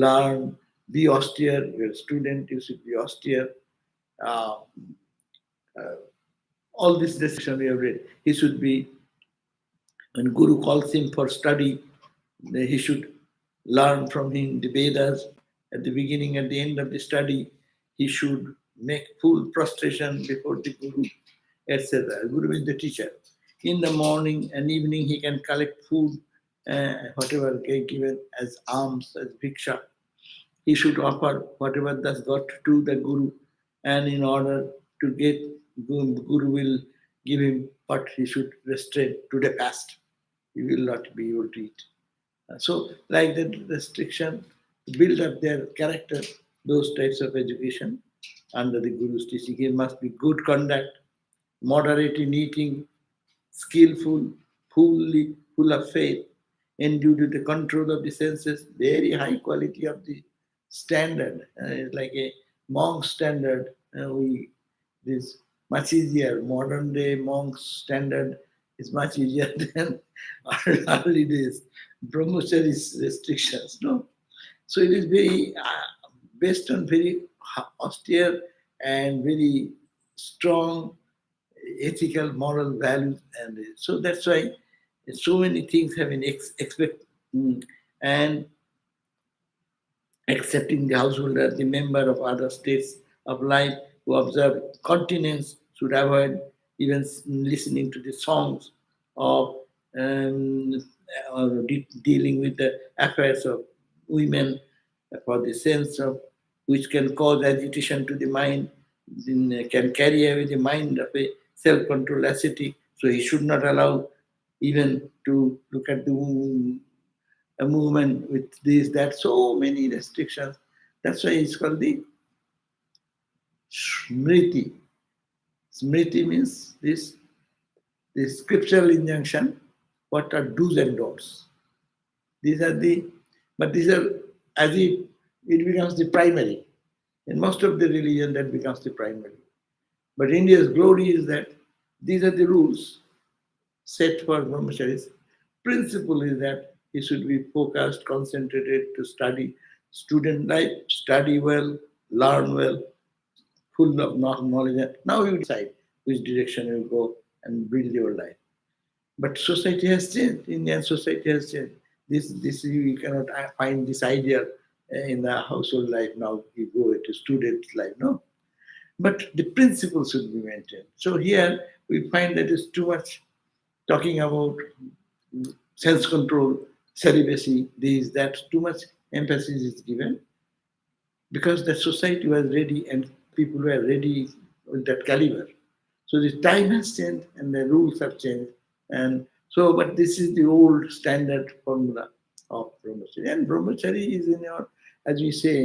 learn, be austere. You're a student, you should be austere. Uh, all this description we have read. He should be, when Guru calls him for study, he should learn from him the Vedas at the beginning, at the end of the study. He should make full prostration before the Guru, etc. Guru is the teacher. In the morning and evening, he can collect food, whatever given as alms, as bhiksha. He should offer whatever that's got to the Guru, and in order to get, Guru will give him what he should restrain to the fast. He will not be able to eat. So, like that restriction, build up their character, those types of education under the Guru's teaching. It must be good conduct, moderate in eating, skillful, full of faith, and due to the control of the senses, very high quality of the standard. It's like a monk standard. We this much easier. Modern day monk's standard is much easier than our early days brahmachari's restrictions. No, so it is very based on very austere and very strong ethical, moral values, and so that's why so many things have been and accepting the householder, the member of other states of life who observe continence should avoid even listening to the songs of um, or dealing with the affairs of women for the sense of which can cause agitation to the mind, can carry away the mind of a self-controlled ascetic. So he should not allow even to look at the a movement with this, that, so many restrictions. That's why it's called the Smriti. Smriti means the scriptural injunction, what are do's and don'ts. These are but these are as if it becomes the primary. In most of the religion, that becomes the primary. But India's glory is that these are the rules set for brahmacharis. Principle is that he should be focused, concentrated to study student life, study well, learn well, full of knowledge. Now you decide which direction you go and build your life. But society has changed. Indian society has changed. This you cannot find this idea in the household life now. You go into student life, no. But the principle should be maintained. So here we find that it's too much talking about sense control, celibacy, these, that, too much emphasis is given because the society was ready and people were ready with that caliber. So the time has changed and the rules have changed. And so, but this is the old standard formula of brahmachari. And brahmachari is in your, as we say,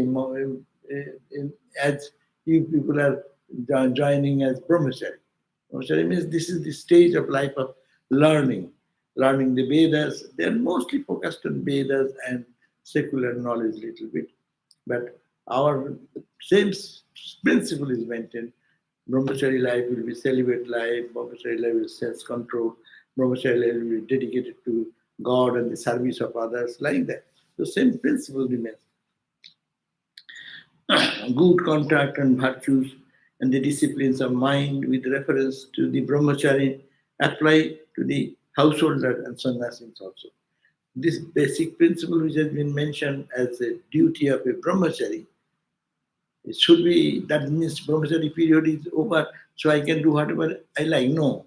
as you people are joining as brahmachari. Brahmachari means this is the stage of life of learning the Vedas. They're mostly focused on Vedas and secular knowledge a little bit. But our same principle is maintained. Brahmachari life will be celibate life, brahmachari life will be self-control, brahmachari life will be dedicated to God and the service of others, like that. The same principle remains. Good conduct and virtues and the disciplines of mind with reference to the brahmachari apply to the householder and sannyasis also. This basic principle which has been mentioned as a duty of a brahmachari, it should be, that means brahmachari period is over, so I can do whatever I like. No.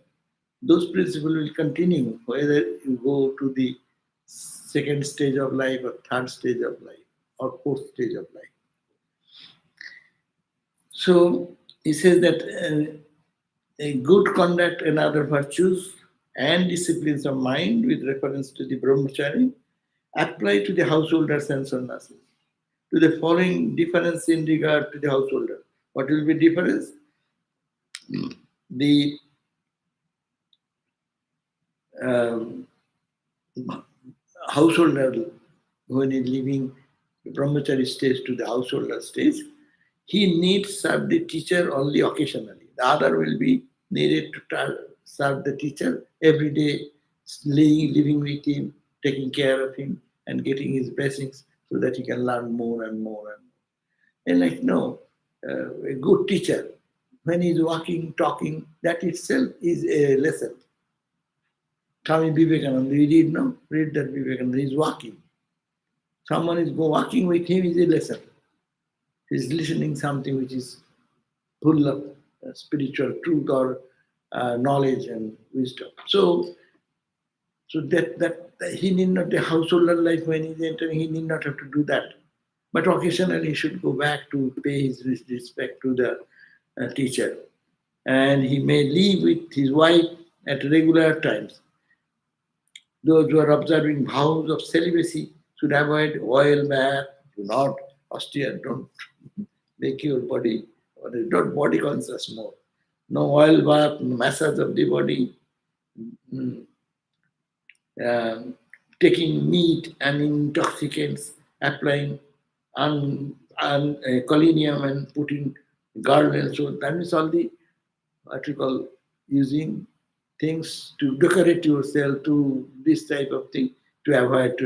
Those principles will continue whether you go to the second stage of life or third stage of life or fourth stage of life. So he says that a good conduct and other virtues and disciplines of mind with reference to the brahmachari apply to the householders and sannyasis. To the following difference in regard to the householder. What will be difference? The householder, when he is leaving the brahmachari stage to the householder stage, he needs serve the teacher only occasionally. The other will be needed to serve the teacher every day, living with him, taking care of him, and getting his blessings. so that he can learn more and more and more. And like, no, a good teacher, when he's walking, talking, that itself is a lesson. Swami Vivekananda, we read that Vivekananda, he's walking. Someone is walking with him is a lesson. He's listening something which is full of spiritual truth or knowledge and wisdom. So that he need not a householder life when he's entering, he need not have to do that. But occasionally he should go back to pay his respect to the teacher. And he may live with his wife at regular times. Those who are observing vows of celibacy should avoid oil bath, do not austere, don't make your body, or not body conscious more. No oil bath, no massage of the body, mm, taking meat and intoxicants, applying colonium and putting garlands. So that means all the what you call using things to decorate yourself to this type of thing to avoid.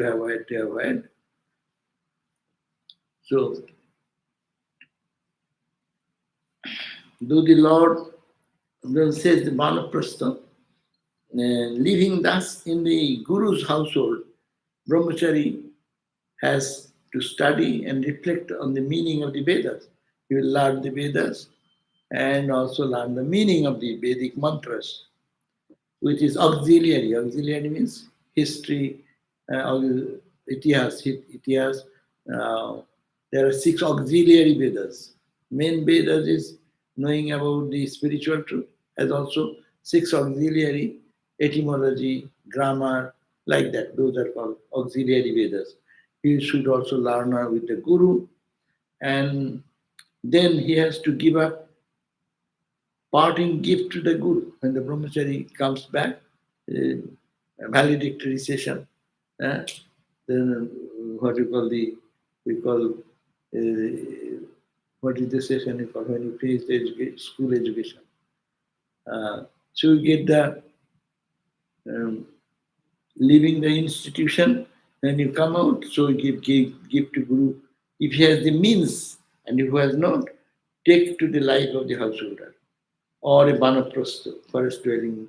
So though the Lord says the Vanaprastha, living thus in the Guru's household, Brahmachari has to study and reflect on the meaning of the Vedas. He will learn the Vedas and also learn the meaning of the Vedic mantras, which is auxiliary. Auxiliary means history, itihas. There are 6 auxiliary Vedas. Main Vedas is knowing about the spiritual truth, as also 6 auxiliary, etymology, grammar, like that. Those are called auxiliary Vedas. He should also learn with the Guru, and then he has to give up parting gift to the Guru. When the Brahmachari comes back, a valedictory session, then what what is the session you call when you finish the school education? So you get the leaving the institution, then you come out, so you give to Guru. If he has the means, and if he has not, take to the life of the householder, or a Vanaprastha, forest dwelling,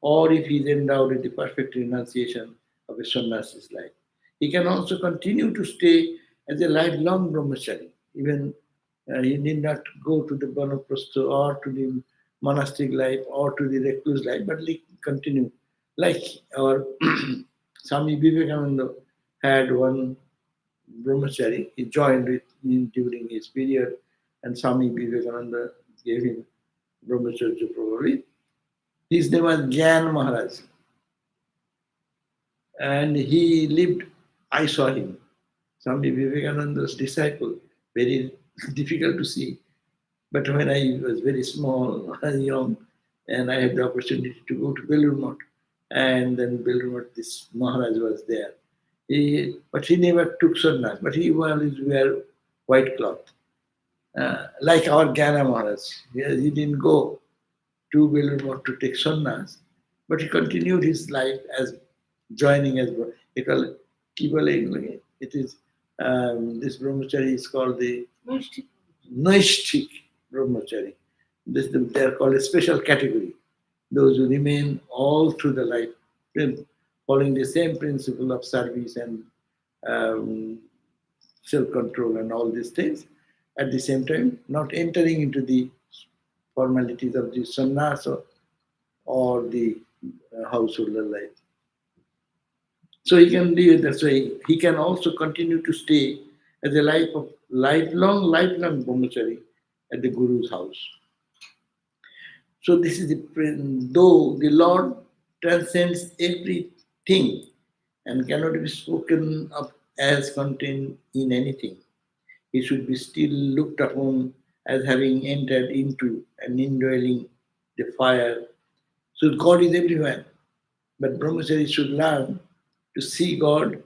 or if he is endowed with the perfect renunciation of a sannyasi's life. He can also continue to stay as a lifelong brahmachari. Even he need not go to the Vanaprastha or to the monastic life or to the recluse life, but continue. Like our Swami Vivekananda had one brahmachari, he joined with him during his period, and Swami Vivekananda gave him brahmacharya probably. His name was Gyan Maharaj. And he lived, I saw him, Swami Vivekananda's disciple, very difficult to see. But when I was very small and young, and I had the opportunity to go to Belur Math, and then Belur Math, this Maharaj was there. But he never took sannyas, but he always wear white cloth. Like our Gyana Maharaj. He didn't go to Belur Math to take sannyas, but he continued his life as joining as they call it Kibaling. It is this brahmachari is called the Naishthik brahmachari. They are called a special category. Those who remain all through the life, following the same principle of service and self-control and all these things. At the same time, not entering into the formalities of the sannyasa or the householder life. So he can live that way. He can also continue to stay as a lifelong brahmachari at the Guru's house. So this is though the Lord transcends everything and cannot be spoken of as contained in anything, he should be still looked upon as having entered into and indwelling the fire. So God is everywhere. But brahmachari should learn to see God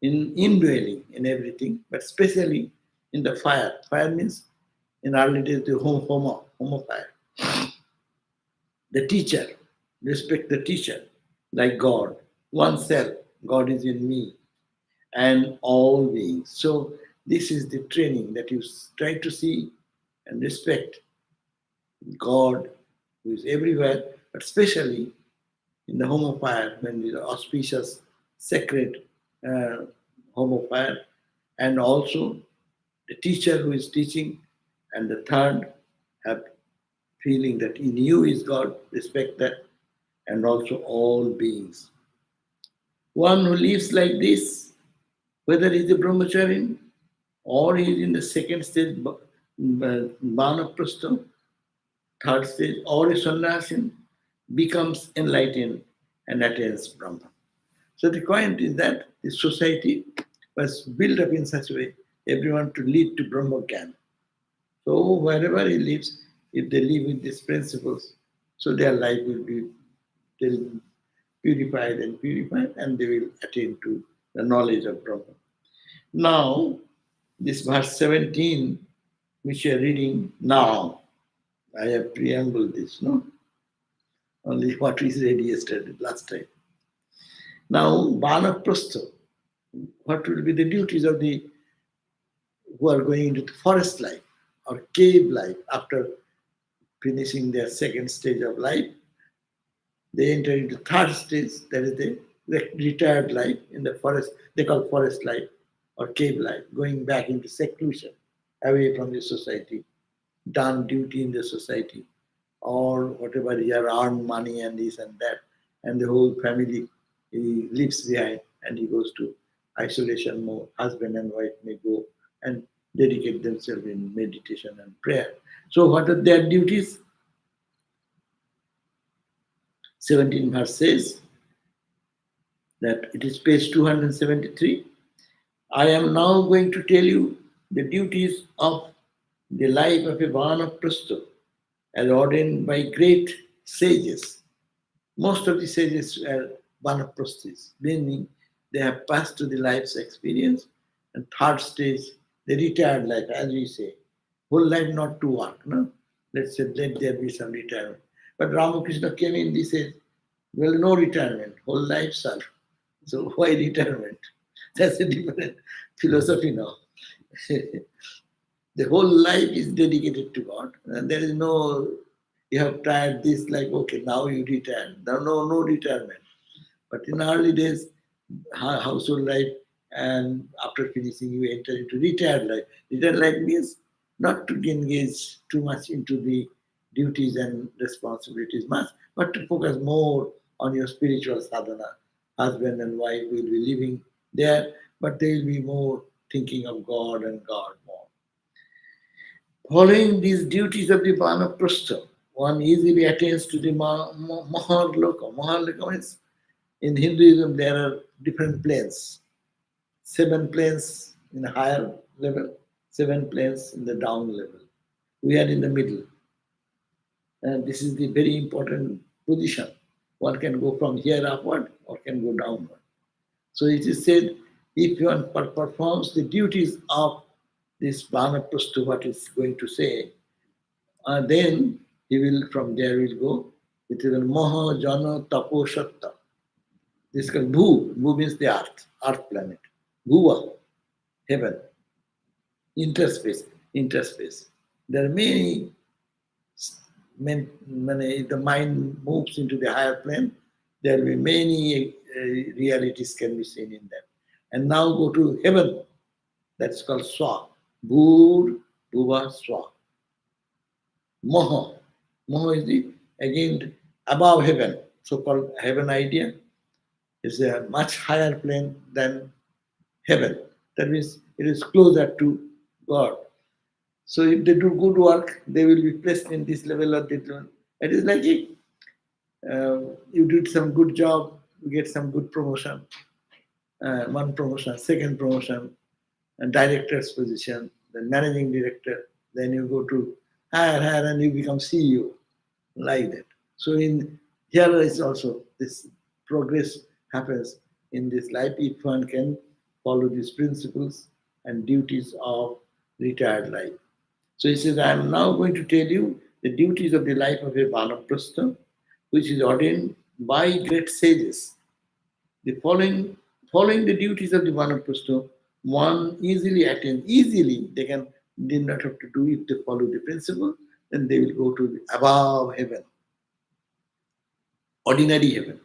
in indwelling in everything, but especially in the fire. Fire means in early days the homo fire. The teacher, respect the teacher like God. Oneself, God is in me. and all beings. So this is the training that you try to see and respect God, who is everywhere, but especially in the home of fire, when the auspicious, sacred home of fire, and also the teacher who is teaching, and the third, have feeling that in you is God, respect that, and also all beings. One who lives like this, whether he's a brahmachari or he's in the second stage, Vanaprastha, third stage, or a sannyasin, becomes enlightened and attains Brahman. So the point is that the society was built up in such a way, everyone to lead to Brahma Gyan. So wherever he lives, if they live with these principles, so their life will be purified and purified, and they will attain to the knowledge of Brahma. Now, this verse 17, which you are reading now, I have preambled this, no? Only what we read yesterday, last time. Now, Vanaprastha, what will be the duties of the who are going into the forest life or cave life after finishing their second stage of life? They enter into third stage, that is the retired life in the forest. They call forest life or cave life, going back into seclusion, away from the society, done duty in the society, or whatever he have earned money and this and that, and the whole family he leaves behind and he goes to isolation mode. Husband and wife may go and dedicate themselves in meditation and prayer. So what are their duties? 17 verse says that it is page 273. I am now going to tell you the duties of the life of a Vanaprastha as ordained by great sages. Most of the sages are Vanaprasthis, meaning they have passed to the life's experience, and third stage, the retired life, as we say. Whole life not to work, no? Let's say, let there be some retirement. But Ramakrishna came in, he said, well, no retirement, whole life serve. So why retirement? That's a different philosophy now. The whole life is dedicated to God, and there is no, you have tried this, like, okay, now you retire. No retirement. But in early days, household life, and after finishing, you enter into retired life. Retired life means not to engage too much into the duties and responsibilities much, but to focus more on your spiritual sadhana. Husband and wife will be living there, but they will be more thinking of God and God more. Following these duties of the Vanaprastha, one easily attains to the Maharloka. Maharloka means in Hinduism there are different planes. 7 planes in the higher level, 7 planes in the down level. We are in the middle. And this is the very important position. One can go from here upward or can go downward. So it is said, if one performs the duties of this Vanaprastha, what is going to say, then he will, from there will go. It is a Maha Jana Tapo Shatta. This is called Bhu. Bhu means the earth planet. Bhuva, heaven. Interspace. There are many, if the mind moves into the higher plane, there will be many realities can be seen in them. And now go to heaven. That's called Swa. Bhur, Bhuva, Swa. Moha. Moha is the, again, above heaven. So-called heaven idea is a much higher plane than heaven. That means it is closer to God. So if they do good work, they will be placed in this level or that level. It is like if you did some good job, you get some good promotion, one promotion, second promotion, and director's position, then managing director, then you go to higher, and you become CEO, like that. So in here is also this progress happens in this life if one can follow these principles and duties of retired life. So he says, I am now going to tell you the duties of the life of a Vanaprastha, which is ordained by great sages. The following Following the duties of the Vanaprastha, one easily attains, easily they not have to do it, they follow the principle, then they will go to the above heaven, ordinary heaven.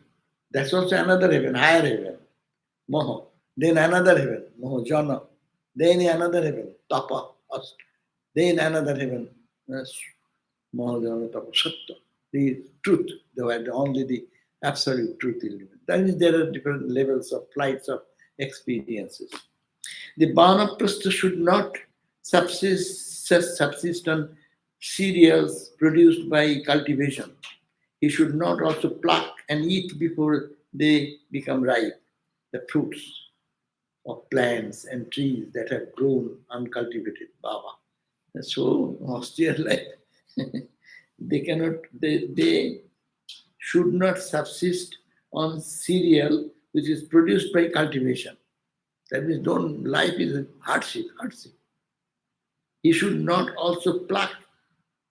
That's also another heaven, higher heaven, Moho. Then another heaven, Moho Jana. Then another heaven, Tapa, Ast. Then another heaven, Moho Jana Tapa, Satta. The truth, only the absolute truth will live. That means there are different levels of flights of experiences. The Banaprastha should not subsist on cereals produced by cultivation. He should not also pluck and eat before they become ripe, the fruits of plants and trees that have grown uncultivated. Baba. So austere life. They should not subsist on cereal which is produced by cultivation. That means life is a hardship. He should not also pluck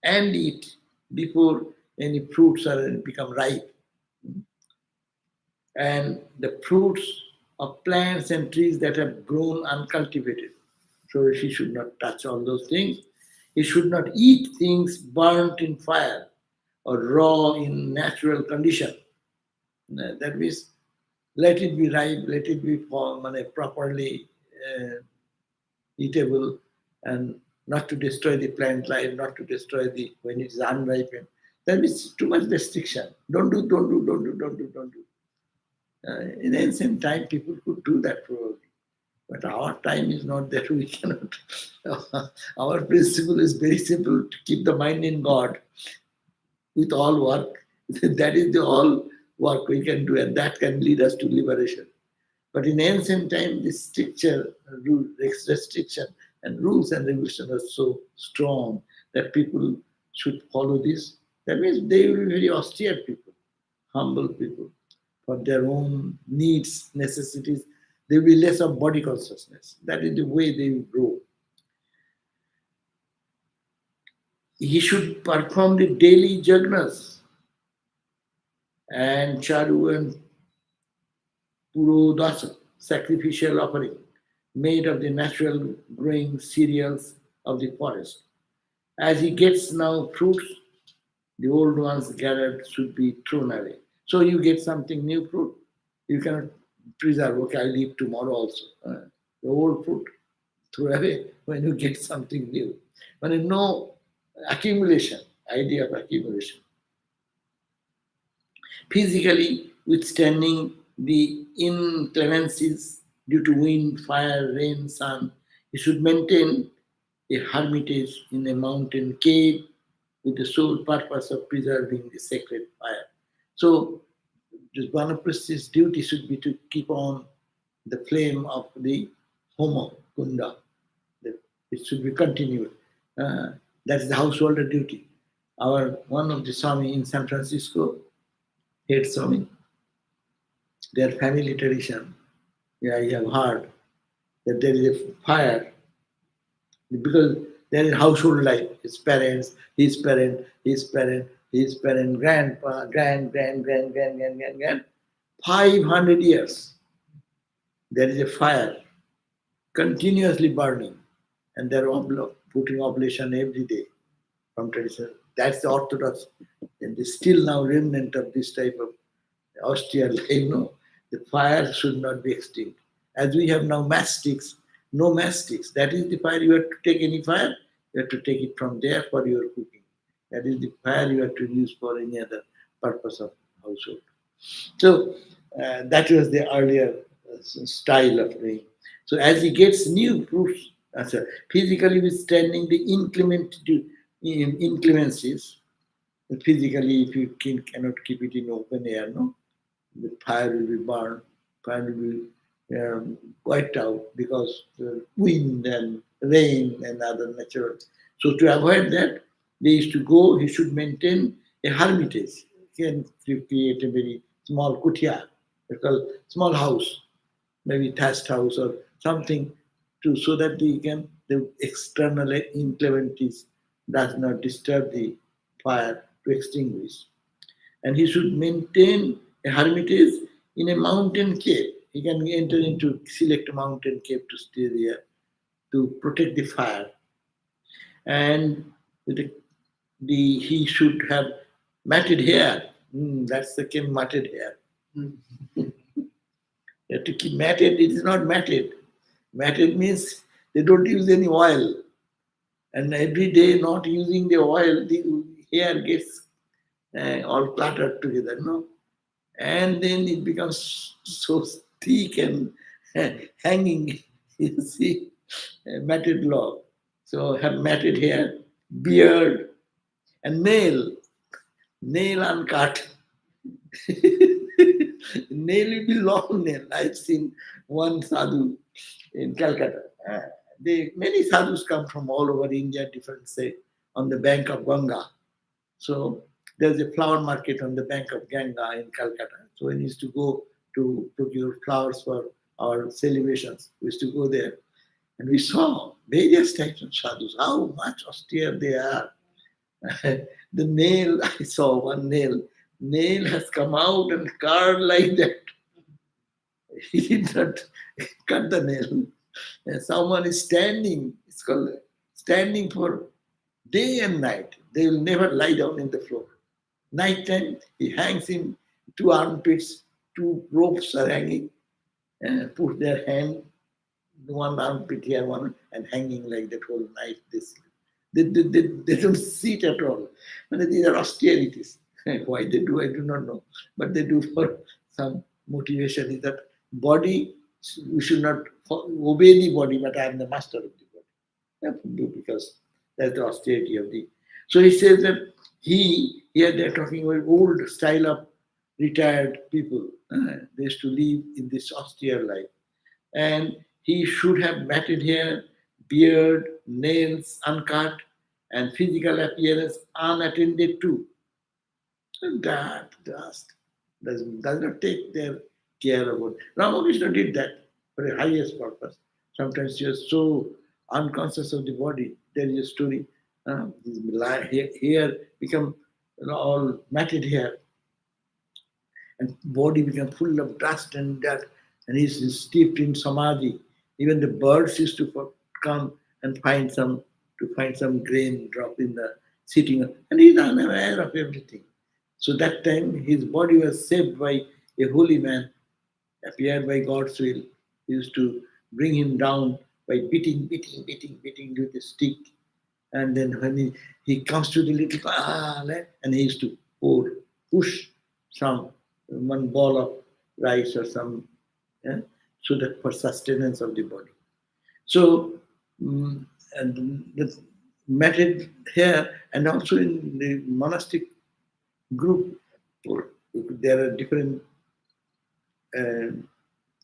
and eat before any fruits are become ripe. And the fruits of plants and trees that have grown uncultivated. So he should not touch all those things. He should not eat things burnt in fire or raw in natural condition. That means let it be ripe, let it be properly eatable, and not to destroy the plant life, not to destroy when it is unripened. That means too much restriction. Don't do. In ancient time, people could do that probably. But our time is not that we cannot. Our principle is very simple, to keep the mind in God with all work. That is the all work we can do, and that can lead us to liberation. But in ancient time, this stricture, restriction, and rules and regulations are so strong that people should follow this. That means they will be very austere people, humble people, for their own needs, necessities. There will be less of body consciousness. That is the way they will grow. He should perform the daily jagnas and charu and purodasa, sacrificial offering, made of the natural growing cereals of the forest. As he gets now fruits, the old ones gathered should be thrown away. So you get something new fruit, you cannot preserve. Okay, I'll eat tomorrow also. The old fruit, throw away when you get something new. When no accumulation, idea of accumulation. Physically withstanding the inclemencies due to wind, fire, rain, sun, he should maintain a hermitage in a mountain cave with the sole purpose of preserving the sacred fire. So, this Vanaprastha's duty should be to keep on the flame of the Homa Kunda. It should be continued. That's the householder duty. One of the Swami in San Francisco, head Swami, their family tradition, yeah, you have heard that there is a fire because there is household life. His parents, his parent, his parent, his parent, grandpa, grand. 500 years. There is a fire continuously burning, and they're putting oblation every day from tradition. That's the Orthodox, and there's still now remnant of this type of austere life. The fire should not be extinct. As we have now mastics, no mastics. That is the fire. You have to take any fire, you have to take it from there for your cooking. That is the fire you have to use for any other purpose of household. So that was the earlier style of doing. So as he gets new fruits, physically withstanding the inclemencies, physically if you cannot keep it in open air, the fire will be burned, fire will be wiped out because the wind and rain and other natural. So to avoid that, he should maintain a hermitage. He can create a very small kutia, small house, maybe thatched house or something, so that the external inclemencies does not disturb the fire to extinguish. And he should maintain a hermitage in a mountain cave. he can enter into select mountain cave to stay there to protect the fire. And he should have matted hair. That's the came matted hair. You have to keep matted. It is not matted. Matted means they don't use any oil. And every day not using the oil, the hair gets all cluttered together, no? And then it becomes so thick and hanging, you see, matted log. So have matted hair, beard, and nail uncut. Nail will be long nail. I've seen one sadhu in Calcutta. Many sadhus come from all over India, different say, on the bank of Ganga. So there's a flower market on the bank of Ganga in Calcutta. So we used to go to procure flowers for our celebrations. We used to go there. And we saw various types of sadhus, how much austere they are. The nail, I saw one nail has come out and carved like that. He did not cut the nail. And someone is standing, it's called standing for day and night. They will never lie down in the floor. Night time, he hangs in two armpits, two ropes are hanging, and put their hand, one armpit here, one, and hanging like that whole night. They don't sit at all. And these are austerities. Why they do, I do not know. But they do for some motivation is that body, we should not obey the body, but I am the master of the body. Because that's the austerity of the. So he says that here they're talking about old style of retired people. They used to live in this austere life. And he should have matted hair, beard, nails uncut, and physical appearance unattended to. And that does not take their care about. Ramakrishna did that for the highest purpose. Sometimes he was so unconscious of the body. There is a story. His hair become all matted hair, and body become full of dust and dirt, and he's steeped in samadhi. Even the birds used to come and find some grain drop in the sitting, and he's unaware of everything. So that time his body was saved by a holy man, appeared by God's will. He used to bring him down by beating with a stick. And then when he comes to the little and he used to push one ball of rice or some, so that for sustenance of the body. So and the matted hair, and also in the monastic group, there are different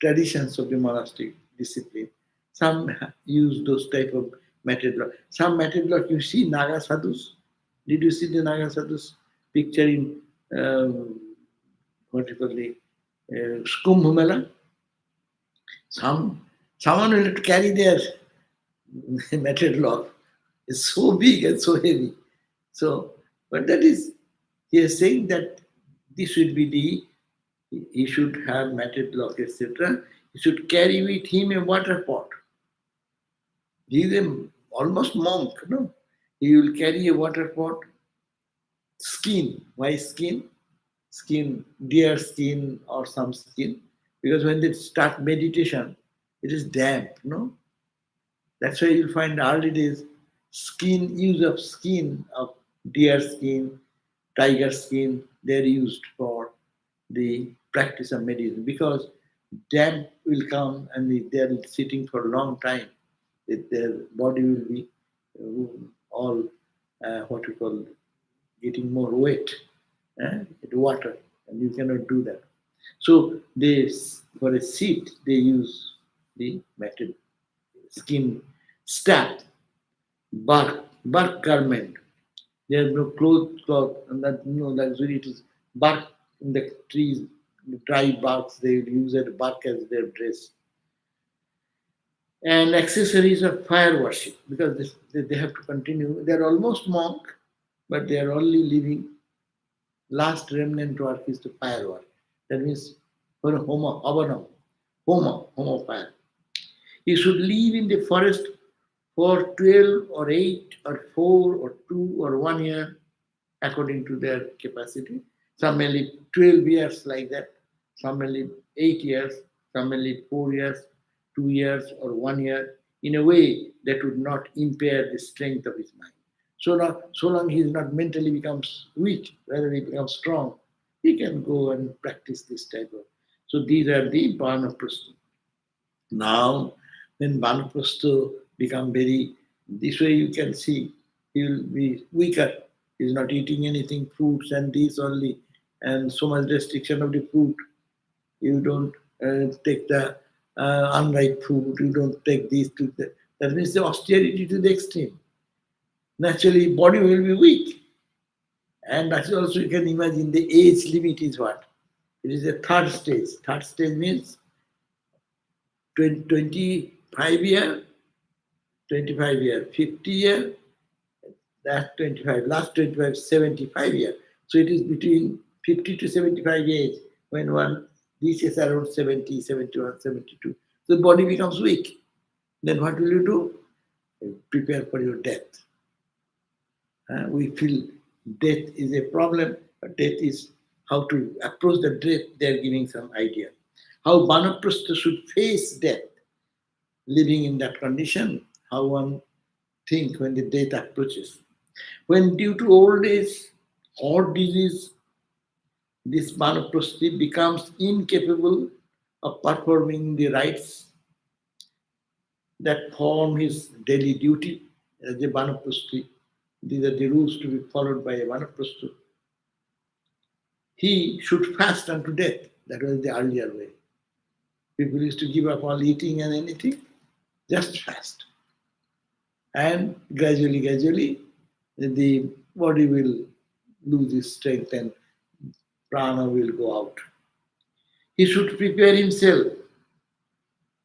traditions of the monastic discipline. Some use those type of matted block. Some matted block, you see Naga sadhus. Did you see the Naga sadhus picture in what you call the Kumbh Mela? Someone will have to carry their matted log. It's so big and so heavy. So, but that is, he is saying that this should be he should have matted log, etc. He should carry with him a water pot. He is almost monk, no? He will carry a water pot, skin. Why skin? Skin, deer skin or some skin. Because when they start meditation, it is damp, no? That's why you'll find early days use of skin of deer skin, tiger skin, they're used for the practice of meditation, because damp will come and they're sitting for a long time. Their body will be all what we call getting more wet with water, and you cannot do that. So for a seat they use the matted skin staff, bark garment. There is no cloth, and that no luxury. It is bark in the trees, the dry barks. They use that bark as their dress. And accessories of fire worship, because they have to continue. They are almost monk, but they are only living. Last remnant work is the fire work. That means for Homa Havanam. home of fire. He should live in the forest for 12 or 8 or 4 or 2 or 1 year according to their capacity. Some may live 12 years like that, some may live 8 years, some may live 4 years, 2 years, or 1 year, in a way that would not impair the strength of his mind. So long he is not mentally becomes weak, rather he becomes strong, he can go and practice this type of. So these are the Vanaprastha. Now, when Vanaprastha become very, this way you can see, he will be weaker. He is not eating anything, fruits and these only, and so much restriction of the fruit. You don't take the unripe food, you don't take these to the, that means the austerity to the extreme. Naturally, body will be weak. And that's also you can imagine the age limit is what? It is a third stage. Third stage means 25 year, 25 year, 50 year, that's 25, last 25, 75 year. So it is between 50 to 75 age when one reaches around 70, 71, 72. The body becomes weak. Then what will you do? You prepare for your death. We feel death is a problem, but death is how to approach the death. They are giving some idea. How Vanaprastha should face death, living in that condition, how one think when the death approaches. When due to old age or disease, this Vanaprastha becomes incapable of performing the rites that form his daily duty as a Vanaprastha. These are the rules to be followed by a Vanaprastha. He should fast unto death. That was the earlier way. People used to give up all eating and anything, just fast. And gradually, the body will lose its strength and prana will go out. He should prepare himself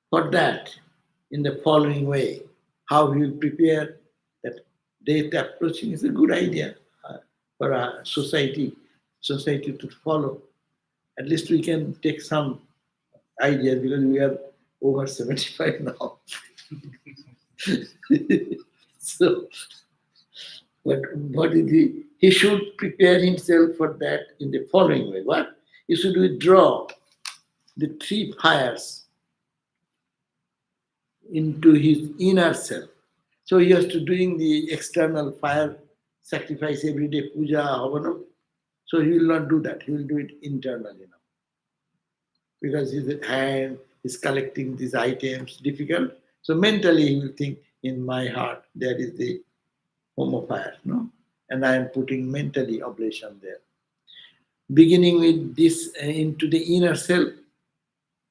for that in the following way. How he will prepare that death approaching is a good idea for our society to follow. At least we can take some idea because we are over 75 now. So, but what is he should prepare himself for that in the following way. What? He should withdraw the three fires into his inner self. So he has to doing the external fire sacrifice every day, puja, havanam. So he will not do that. He will do it internally now. Because his hand is collecting these items, difficult. So mentally he will think, in my heart, there is the home of fire, no? And I am putting mentally oblation there. Beginning with this into the inner self,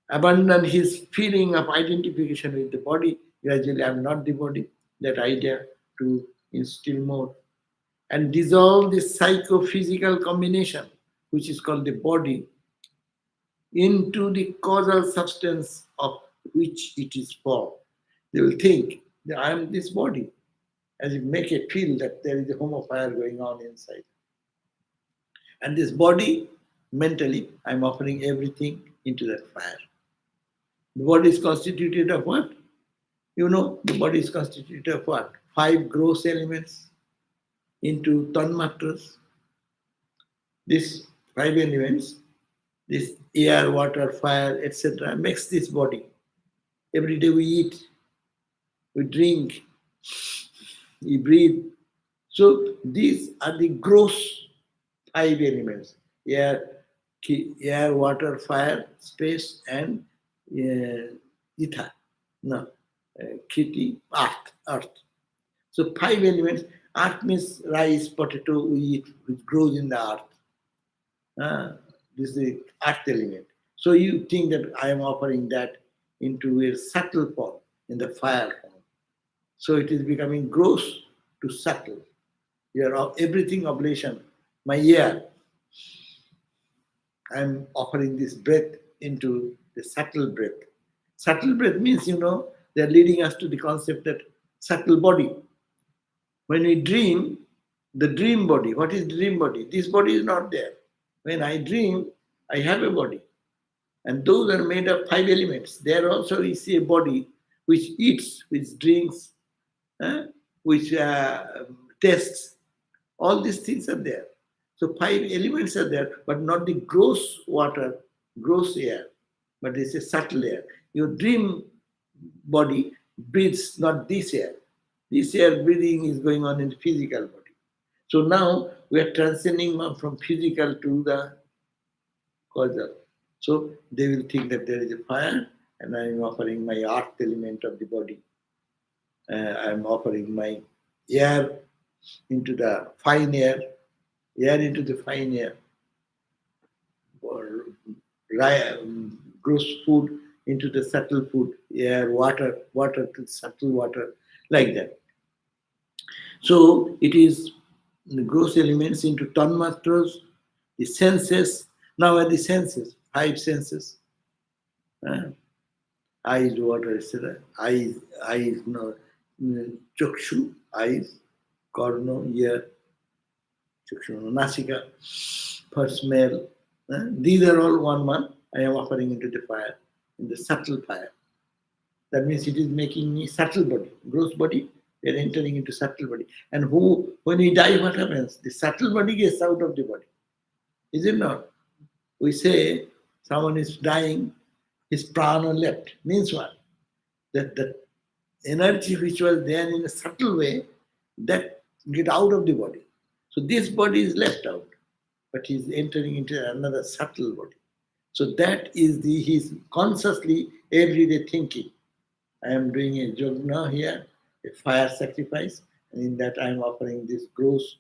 abandon his feeling of identification with the body. Gradually, I am not the body. That idea to instill more. And dissolve the psychophysical combination, which is called the body, into the causal substance of which it is formed. They will think that I am this body, as if make it feel that there is a home of fire going on inside. And this body, mentally, I am offering everything into that fire. The body is constituted of what? You know, the body is constituted of what? 5 gross elements into tanmatras. These 5 elements, this air, water, fire, etc., makes this body. Every day we eat, we drink, we breathe. So these are the gross 5 elements: air, water, fire, space, and ether. No, Kiti, earth. So 5 elements. Earth means rice, potato, we eat, which grows in the earth. This is the earth element. So you think that I am offering that into a subtle form, in the fire form. So it is becoming gross to subtle. You are everything oblation. My ear, I am offering this breath into the subtle breath. Subtle breath means, they are leading us to the concept that subtle body. When we dream, the dream body, what is dream body? This body is not there. When I dream, I have a body. And those are made of 5 elements. There also we see a body which eats, which drinks, which tastes. All these things are there. So 5 elements are there, but not the gross water, gross air, but it's a subtle air. Your dream body breathes not this air. This air breathing is going on in the physical body. So now we are transcending from physical to the causal. So they will think that there is a fire and I am offering my earth element of the body. I am offering my air into the fine air into the fine air, or gross food into the subtle food, air, water to subtle water, like that. So it is the gross elements into tanmatras, the senses. Now are the senses, 5 senses. Eyes, water, etc. Eyes, no, chakshu, eyes, karno, ear, chakshu, nasika, for smell. These are all one. I am offering into the fire, in the subtle fire. That means it is making me subtle body, gross body. We are entering into subtle body. And when we die, what happens? The subtle body gets out of the body. Is it not? We say someone is dying, his prana left. Means what? That the energy which was there in a subtle way, that get out of the body. So this body is left out, but he is entering into another subtle body. So that is he's consciously everyday thinking. I am doing a yajna here, a fire sacrifice, and in that I am offering this gross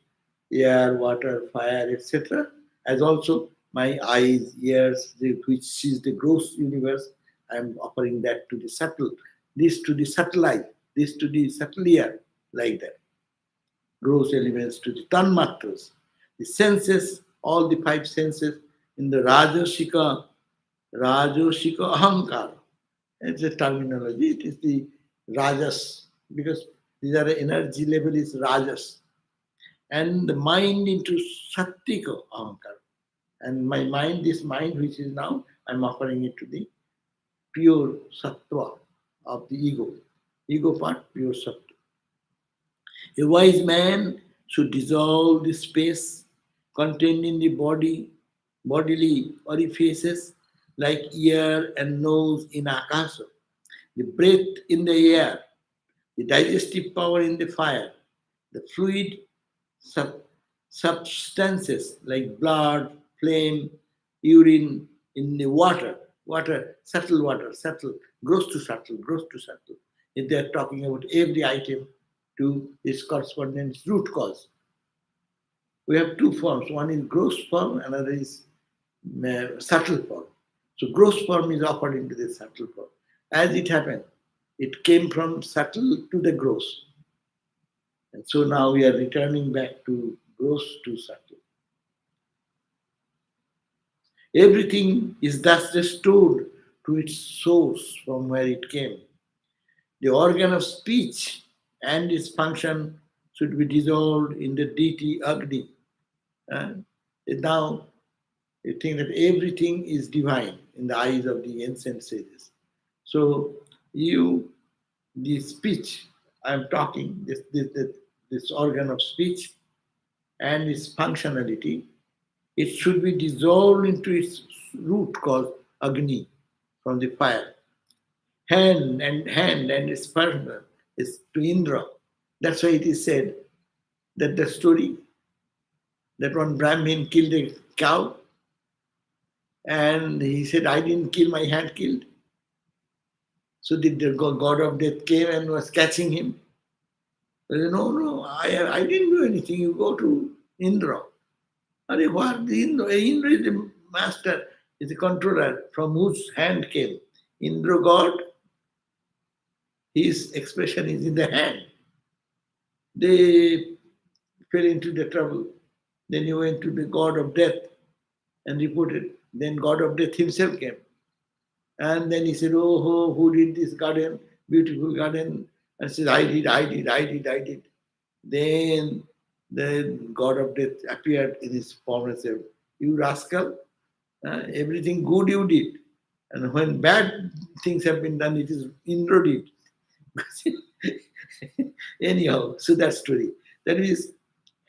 air, water, fire, etc. As also my eyes, ears, which is the gross universe, I am offering that to the subtle, this to the subtle eye, this to the subtle ear, like that. Gross elements to the tanmatras, the senses, all the 5 senses in the Rajashika Ahankara. It's a terminology. It is the Rajas, because these are energy level is Rajas. And the mind into Sattika Ahankara. And my mind, this mind which is now, I'm offering it to the pure Sattva of the ego. Ego part, pure Sattva. A wise man should dissolve the space contained in the bodily orifices like ear and nose in akasa, the breath in the air, the digestive power in the fire, the fluid substances like blood, flame, urine in the water, subtle, gross to subtle. If they are talking about every item to its corresponding root cause. We have 2 forms. One is gross form, another is subtle form. So gross form is offered into the subtle form. As it happened, it came from subtle to the gross. And so now we are returning back to gross to subtle. Everything is thus restored to its source from where it came. The organ of speech and its function should be dissolved in the deity Agni. Now you think that everything is divine in the eyes of the ancient sages. So the speech, I'm talking, this organ of speech and its functionality, it should be dissolved into its root called Agni, from the fire. Hand and its partner is to Indra. That's why it is said that the story that one Brahmin killed a cow and he said, I didn't kill, my hand killed. So the god of death came and was catching him. He said, no, I didn't do anything. You go to Indra. What? Indra is the master, is the controller from whose hand came. Indra god, his expression is in the hand. They fell into the trouble. Then he went to the god of death and reported. Then god of death himself came. And then he said, oh, who did this garden, beautiful garden? And said, I did. Then the god of death appeared in his form and said, you rascal, everything good you did. And when bad things have been done, it is Indra did. Anyhow, so that story. That is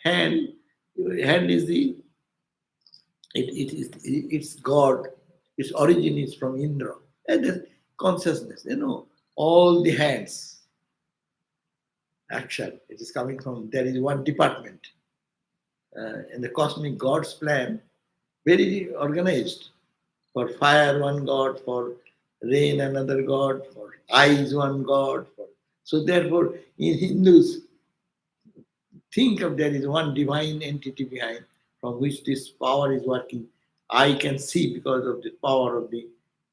hand. Hand is the it's God. Its origin is from Indra. And the consciousness, all the hands, action. It is coming from, there is one department. In the cosmic God's plan, very organized. For fire, one God, for rain, another God, for eyes, one God. So therefore, in Hindus, think of there is one divine entity behind from which this power is working. I can see because of the power of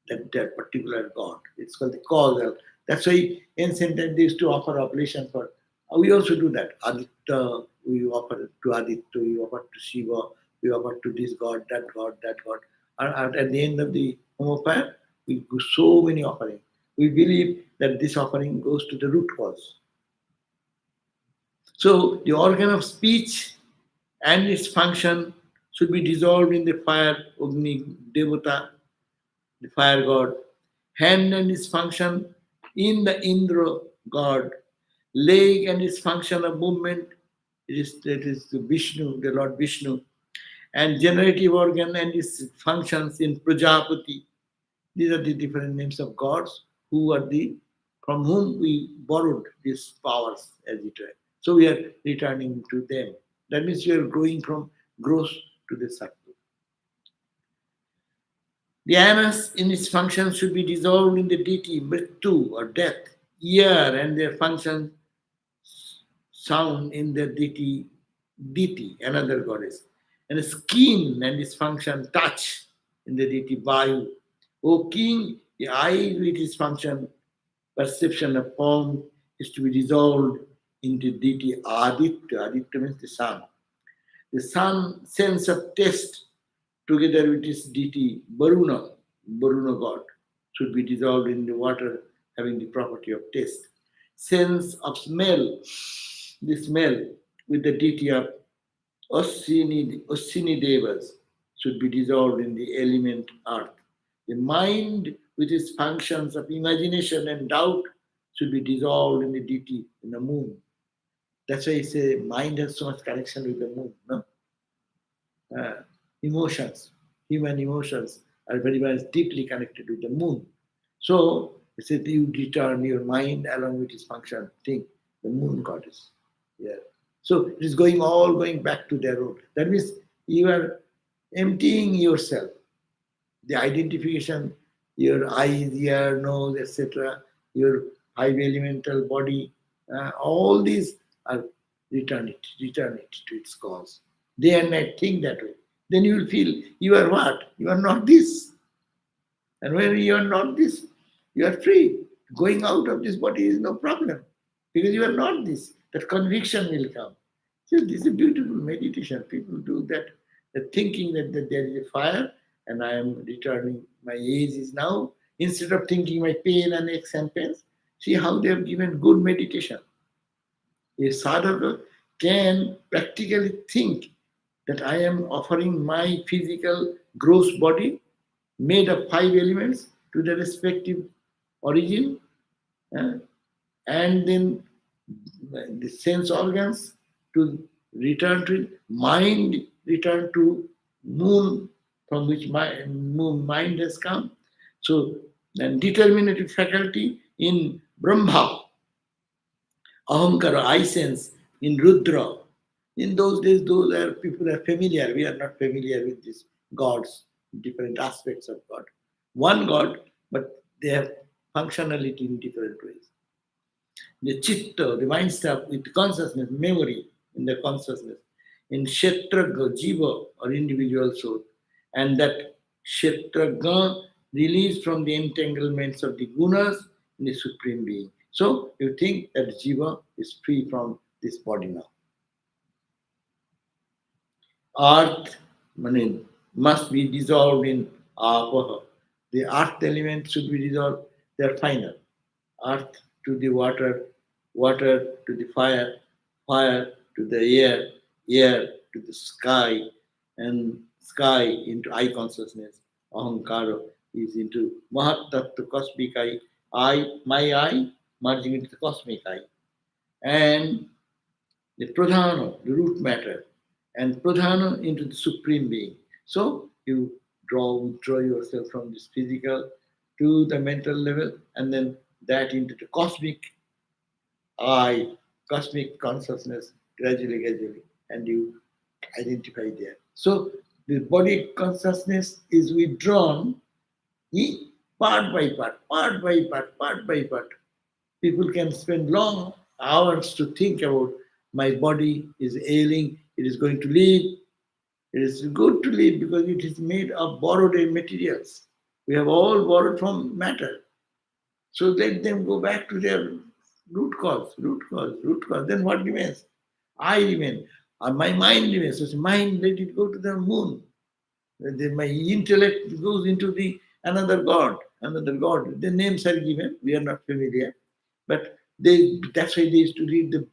that particular God. It's called the causal. That's why ancient times they used to offer oblation for. We also do that. Aditya, we offer to Aditya, we offer to Shiva, we offer to this God, that God, that God. And at the end of the home fire, we do so many offerings. We believe that this offering goes to the root cause. So the organ of speech and its function should be dissolved in the fire, Agni Devata, the fire god. Hand and its function in the Indra god. Leg and its function of movement, that is the Vishnu, the Lord Vishnu. And generative organ and its functions in Prajapati. These are the different names of gods who are from whom we borrowed these powers as it were. So we are returning to them. That means we are going from gross to the subtle. The anus in its function should be dissolved in the deity, mrittu or death, ear and their function sound in the deity, another goddess. And the skin and its function touch in the deity Vayu. O king, the eye with its function, perception of form is to be dissolved into deity Aditya. Aditya means the sun. The sun sense of taste together with its deity Varuna god, should be dissolved in the water having the property of taste. Sense of smell, the smell with the deity of Ossini Devas should be dissolved in the element earth. The mind with its functions of imagination and doubt should be dissolved in the deity, in the moon. That's why I say mind has so much connection with the moon. No? Emotions, human emotions are very much deeply connected with the moon. So it said you return your mind along with its function. Think the moon goddess. Yeah. So it is going back to their root. That means you are emptying yourself. The identification, your eyes, ear, nose, etc., your five elemental body, all these are return it to its cause. Day and night think that way. Then you will feel you are what? You are not this. And when you are not this, you are free. Going out of this body is no problem because you are not this. That conviction will come. So this is a beautiful meditation. People do that, thinking that there is a fire and I am returning. My age is now. Instead of thinking my pain and aches and pains, see how they have given good meditation. A sadhaka can practically think that I am offering my physical gross body made of five elements to the respective origin, uh, and then the sense organs to return to mind, return to moon from which mind has come. So, then determinative faculty in Brahma, Ahamkara, I sense, in Rudra. In those days, people are familiar. We are not familiar with these gods, different aspects of God. One God, but they have functionality in different ways. The chitta, the mind stuff with consciousness, memory in the consciousness, in kshetraga, jiva or individual soul, and that kshetraga released from the entanglements of the gunas in the supreme being. So you think that jiva is free from this body now. Earth must be dissolved in apaha. The earth element should be dissolved. They are final. Earth to the water, water to the fire, fire to the air, air to the sky, and sky into I consciousness, ahankara. is into Mahat Tattva, cosmic my I, merging into the cosmic I. And the pradhana, the root matter, and pradhana into the supreme being. So you withdraw yourself from this physical to the mental level, and then that into the cosmic I, cosmic consciousness, gradually, and you identify there. So the body consciousness is withdrawn part by part. People can spend long hours to think about my body is ailing, it is going to leave. It is good to leave because it is made of borrowed materials. We have all borrowed from matter. So let them go back to their root cause. Then what remains? I remain. My mind remains. So mind, let it go to the moon. Then my intellect goes into the another God. The names are given. We are not familiar, but that's why they used to read the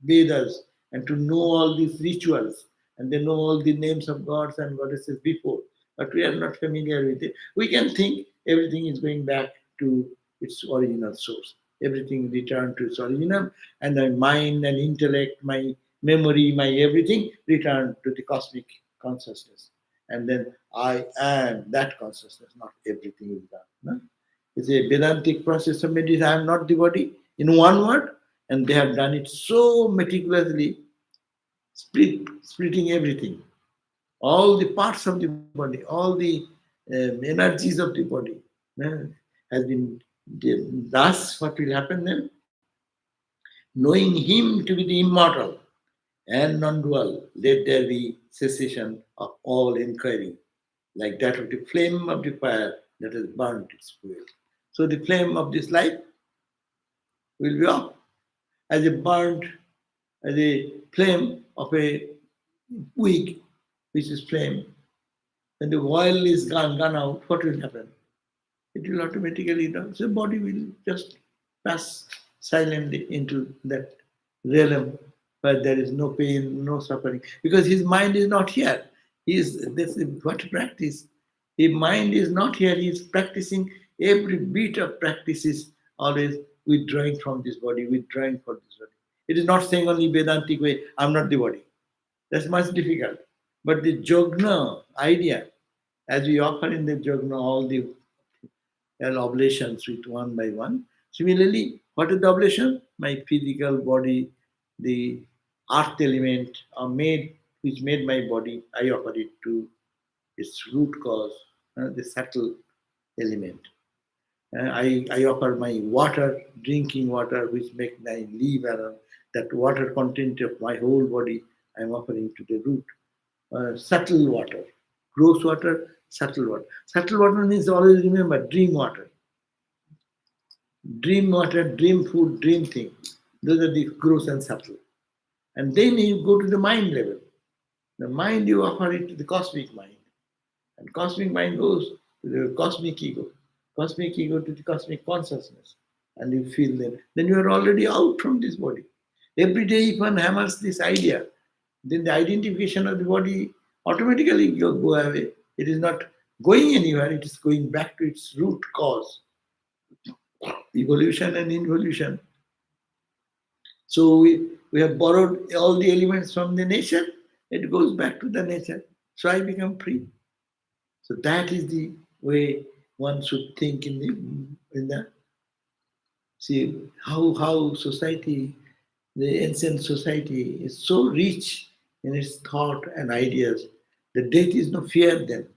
Vedas and to know all these rituals, and they know all the names of gods and goddesses before. But we are not familiar with it. We can think everything is going back to its original source. Everything returned to its original, and my mind and intellect, my memory, my everything returned to the cosmic consciousness. And then I am that consciousness, not everything is done. No? It's a Vedantic process of meditation. I am not the body in one word, and they have done it so meticulously, splitting everything, all the parts of the body, all the energies of the body has been. Thus, what will happen then? Knowing Him to be the immortal and non-dual, let there be cessation of all inquiry, like that of the flame of the fire that has burnt its fuel. So the flame of this life will be off as a flame of a wick, which is flame. When the oil is gone out, what will happen? It will automatically down. So body will just pass silently into that realm where there is no pain, no suffering, because his mind is not here. This is what practice. His mind is not here. He is practicing. Every bit of practice is always withdrawing from this body, withdrawing from this body. It is not saying only Vedantic way, I'm not the body. That's much difficult. But the Jogna idea, as we offer in the Jogna all the oblations with one by one. Similarly, what is the oblation? My physical body, the earth element which made my body, I offer it to its root cause, the subtle element. I offer my water, drinking water, which make my liver, that water content of my whole body, I am offering to the root. Subtle water, gross water, subtle water. Subtle water means always remember dream water. Dream water, dream food, dream thing. Those are the gross and subtle. And then you go to the mind level. The mind you offer it to the cosmic mind. And cosmic mind goes to the cosmic ego. Cosmic ego to the cosmic consciousness. And you feel them. Then you are already out from this body. Every day if one hammers this idea, then the identification of the body automatically go away. It is not going anywhere, it is going back to its root cause. Evolution and involution. So we have borrowed all the elements from the nature, it goes back to the nature. So I become free. So that is the way one should think in the see how society, the ancient society is so rich in its thought and ideas. The death is no fear then.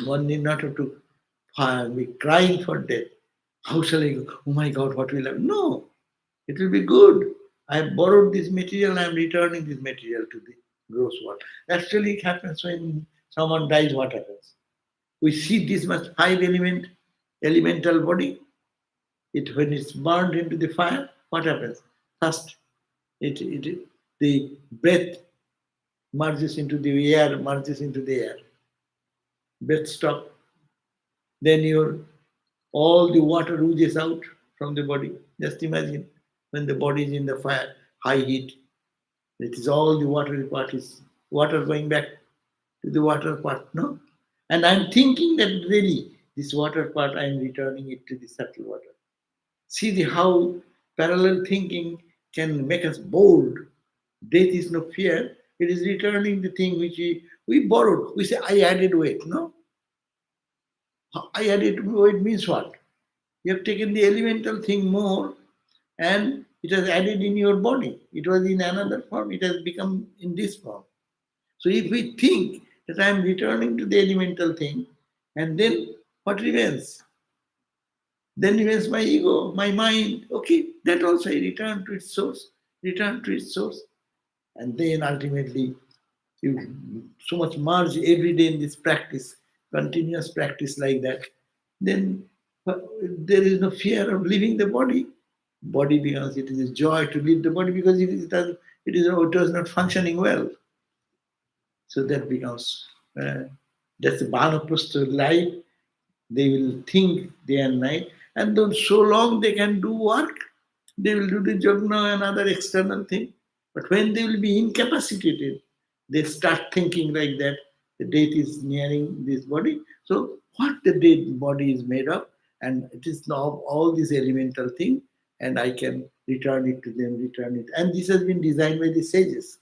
One need not have to be crying for death. How shall I go? Oh my God, what will happen? No, it will be good. I have borrowed this material, I am returning this material to the gross world. Actually, it happens when someone dies, what happens? We see this much elemental body. When it's burned into the fire, what happens? First, the breath merges into the air, Breath stop. Then all the water oozes out from the body. Just imagine when the body is in the fire, high heat. It is all the watery part is water going back to the water part. No, And I'm thinking that really this water part, I'm returning it to the subtle water. See how parallel thinking can make us bold. Death is no fear. It is returning the thing which we borrowed. We say, I added weight. No? I added weight means what? You have taken the elemental thing more and it has added in your body. It was in another form. It has become in this form. So if we think that I am returning to the elemental thing, and then what remains? Then remains my ego, my mind. Okay, that also I return to its source, return to its source. And then ultimately you so much merge every day in this practice, continuous practice like that, then there is no fear of leaving the body. Body becomes, it is a joy to leave the body because it was not functioning well. So that becomes, that's the Bhanaprastha life. They will think day and night, and then so long they can do work, they will do the jagna and other external thing. But when they will be incapacitated, they start thinking like that. The death is nearing this body. So what the dead body is made of, and it is now all these elemental thing, and I can return it to them, return it. And this has been designed by the sages.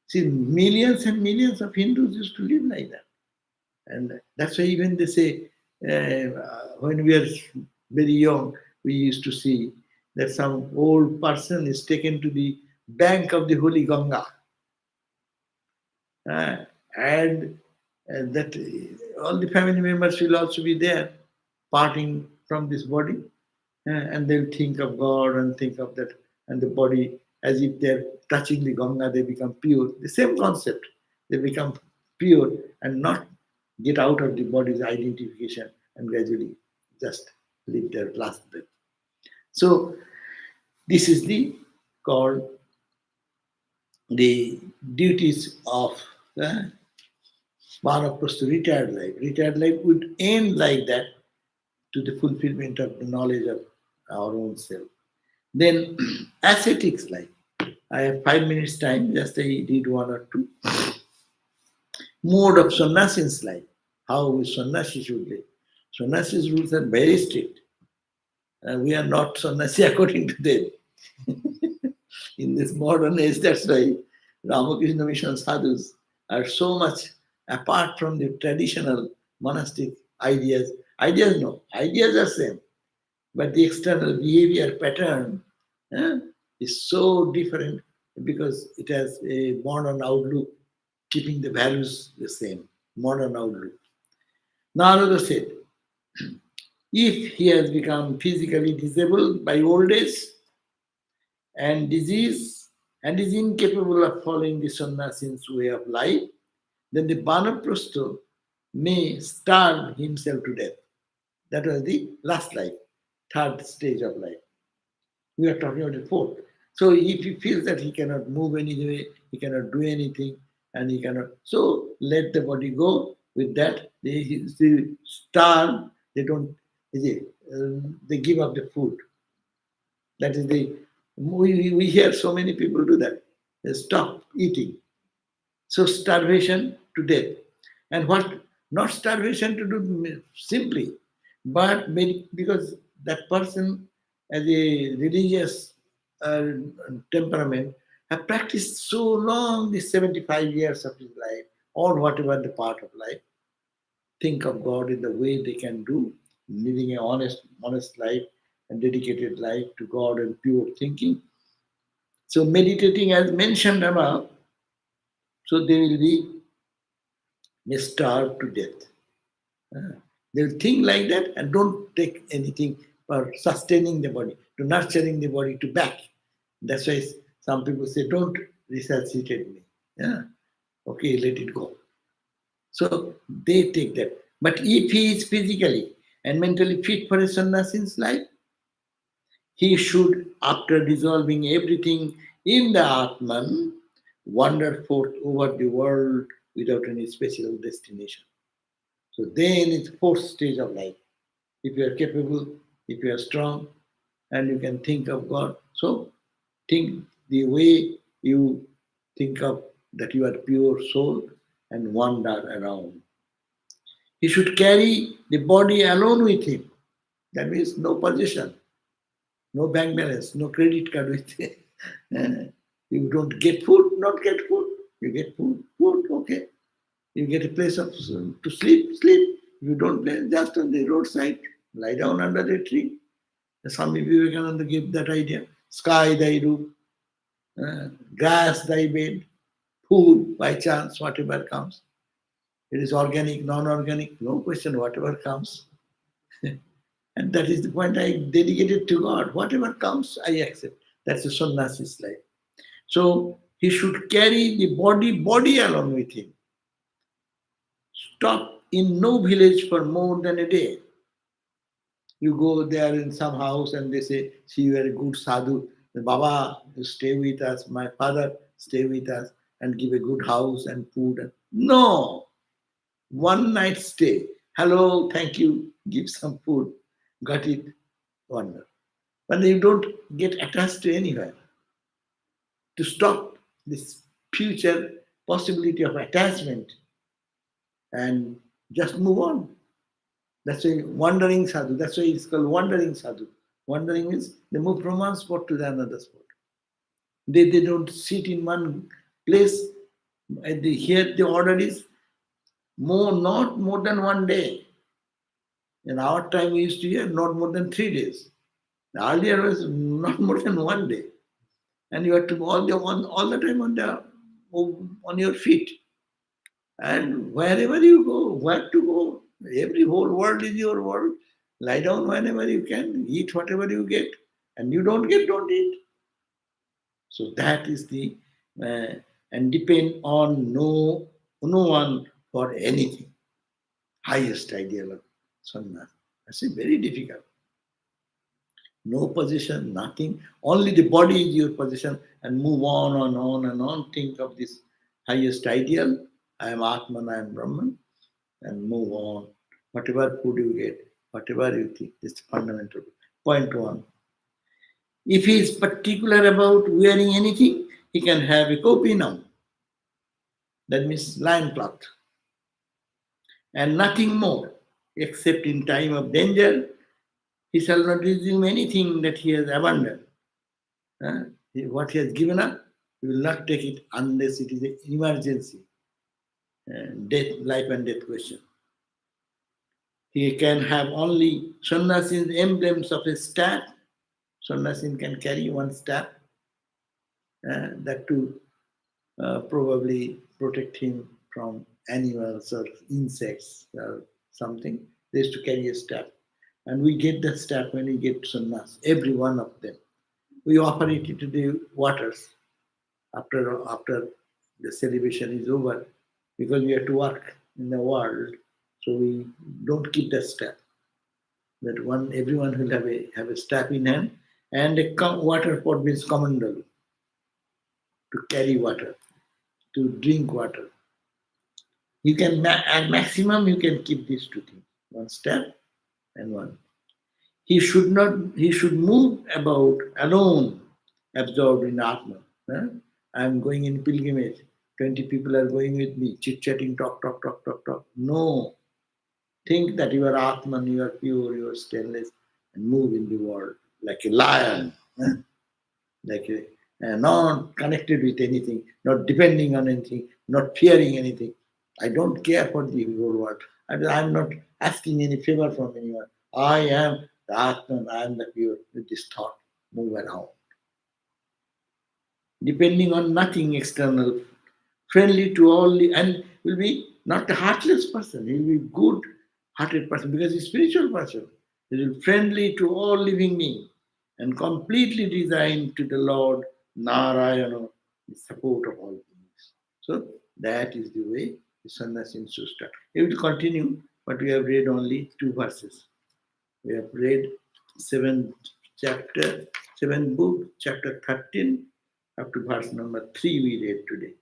See, millions and millions of Hindus used to live like that. And that's why even they say, when we are very young, we used to see that some old person is taken to the bank of the holy Ganga. Uh, and that all the family members will also be there, parting from this body. And they'll think of God and think of that, and the body, as if they're touching the Ganga, they become pure. The same concept. They become pure and not get out of the body's identification and gradually just live their last breath. So this is the called the duties of Vanaprastha retired life. Retired life would end like that to the fulfillment of the knowledge of our own self. Then ascetics life. I have 5 minutes time, just I read one or two. Mode of sannyasin's life. How sannyasi should live. Sannyasi's rules are very strict. We are not sannyasi according to them. In this modern age, that's why Ramakrishna Mission sadhus are so much apart from the traditional monastic ideas. Ideas no, ideas are same, but the external behavior pattern is so different because it has a modern outlook, keeping the values the same, modern outlook. Narada said, if he has become physically disabled by old age and disease and is incapable of following the sannyasin's way of life, then the Vanaprastha may starve himself to death. That was the last life, third stage of life. We are talking about the fourth. So if he feels that he cannot move anyway, he cannot do anything, and he cannot, so let the body go. With that, they starve. They don't. They give up the food. That is the. We hear so many people do that. They stop eating. So starvation to death. And what? Not starvation to do simply, but because that person, as a religious temperament, have practiced so long, these 75 years of his life, or whatever the part of life, think of God in the way they can do, living an honest life and dedicated life to God and pure thinking. So meditating, as mentioned above, so they will be may starve to death. They'll think like that and don't take anything for sustaining the body, to nurturing the body, to back. That's why some people say, don't resuscitate me. Yeah. Okay, let it go. So they take that. But if he is physically and mentally fit for a sannyasin's life, he should, after dissolving everything in the Atman, wander forth over the world without any special destination. So then it's fourth stage of life. If you are capable, if you are strong, and you can think of God, so think the way you think of that you are pure soul and wander around. He should carry the body alone with him. That means no possession, no bank balance, no credit card with him. You don't get food, not get food. You get food, food, okay. You get a place of to sleep, sleep. You don't play just on the roadside, lie down under the tree. Swami Vivekananda gave that idea. Sky thy roof, grass thy bed, food by chance, whatever comes. It is organic, non-organic, no question, whatever comes. And that is the point I dedicated to God. Whatever comes, I accept. That's the sannyasi's life. So he should carry the body along with him. Stop in no village for more than a day. You go there in some house and they say, see, you are a good sadhu. Baba, you stay with us. My father, stay with us and give a good house and food. No, one night stay. Hello, thank you. Give some food. Got it. Wonder. But you don't get attached to anywhere. To stop this future possibility of attachment and just move on. That's why wandering sadhu. That's why it's called wandering sadhu. Wandering means they move from one spot to the another spot. They don't sit in one place. Here the order is not more than one day. In our time we used to hear not more than 3 days. Earlier was not more than one day. And you have to all the time on your feet. And wherever you go, where to go, every whole world is your world. Lie down whenever you can, eat whatever you get, and you don't get, don't eat. So that is the and depend on no one for anything. Highest ideal of sannyas. That's very difficult. No position, nothing. Only the body is your position, and move on and on and on. Think of this highest ideal. I am Atman, I am Brahman, and move on. Whatever food you get, whatever you think, this is fundamental. Point one. If he is particular about wearing anything, he can have a kopinam. That means loincloth. And nothing more, except in time of danger, he shall not resume anything that he has abandoned. What he has given up, he will not take it unless it is an emergency, life and death question. He can have only sannyasin's emblems of a staff. Sannyasin can carry one staff, that to probably protect him from animals or insects or something. They used to carry a staff. And we get the staff when we get sannyas, every one of them. We offer it into the waters after the celebration is over, because we have to work in the world, so we don't keep the staff. That everyone will have a staff in hand, and a water pot means commandal, to carry water, to drink water. You can at maximum you can keep these two things, one staff and one. He should move about alone, absorbed in Atman. I am going in pilgrimage. 20 people are going with me, chit-chatting, talk. No. Think that you are Atman, you are pure, you are stainless, and move in the world like a lion. Like not connected with anything, not depending on anything, not fearing anything. I don't care for the whole world. I'm not asking any favor from anyone. I am the Atman, I am the pure. With this thought, move around. Depending on nothing external, friendly to all, and will be not a heartless person. He will be good-hearted person because he's a spiritual person. He will be friendly to all living beings and completely resigned to the Lord Narayana, the support of all beings. So that is the way the sannyasi should start. It will continue, but we have read only 2 verses. We have read 7 book, chapter 13, up to verse number 3 we read today.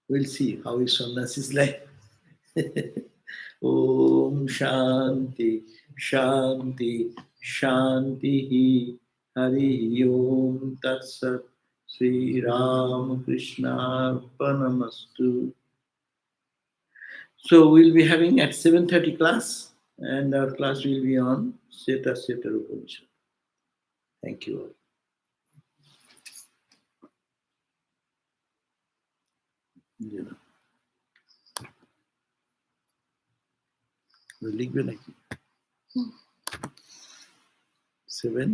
We'll see how is sannyasi's life. Om Shanti, Shanti, Shanti. Hari Om Tat Sat. Sri Ram Krishna Arpanamastu. So we'll be having at 7:30 class, and our class will be on Seta Upanishad. Thank you all. Yeah. লিখবে নাকি 7